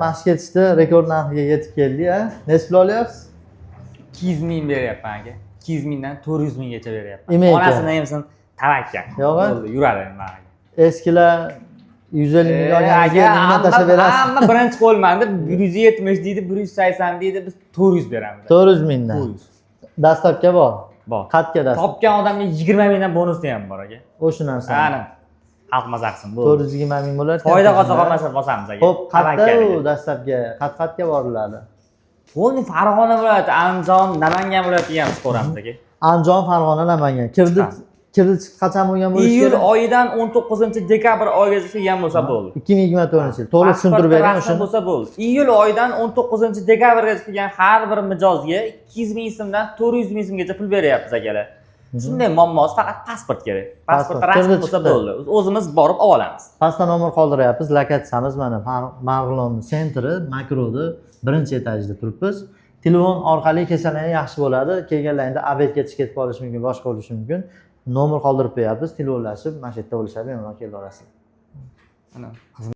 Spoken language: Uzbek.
Mashq ketishda rekord narxiga yetib keldik, ha? Necha pul olyapsiz? 200 ming beryapman aka. 200 mingdan 400 minggacha beryapman. Nima ekan? Onasini hamsin tavakkal. Yo'g'i? Bo'ldi, yuradi endi. Eskilar 150 ming olganingizga nima tashlab berasiz? Hamma birinchi qo'lmanda 170 deydi, 180 deydi, biz 400 beramiz. 400 mingdan. 400. Dastlabki bor. Bor. Qatga dastlab. Topgan odamga 20 mingdan bonusda ham bor aka. O'sha narsa. Ana. Xalq mazaqsin bo'ldi. 420 ming bo'ladi. Foyda qolsa qolmasa bosamiz aka. Xo'p, qatda u dastlabki qat-qatga boriladi. Bo'ldi, Farg'ona viloyati, Andijon, Namangan viloyatiga ham chiqaveramiz aka. Andijon, Farg'ona, Namangan. Kredit qachon bo'lgan bo'lishi iyul kerak? oyidan 19-dekabr oyigacha kelgan bo'lsa bo'ldi. 2024-yil. To'liq tushuntirib bering o'shani. bo'lsa bo'ldi. Iyul oyidan 19-dekabrgacha kelgan har bir mijozga 200 ming so'mdan 400 ming so'mgacha pul beryapmiz akalar. Shunday muammosi faqat pasport kerak. Pasportda rasm bo'lsa bo'ldi. O'zimiz borib olamiz. Pastda nomer qoldiryapmiz. Lokatsiyamiz mana Marg'ilon sentri, Makroda birinchi etajda turibmiz. Telefon orqali kelsangiz yaxshi bo'ladi. Kelganlaringda obedga chiqib ketib qolish mumkin, boshqa bo'lishi mumkin. Nomer qoldirib qo'yapmiz, telefonlashib, mana shu yerda bo'lishadi, bemalol kelaverasizlar. Ana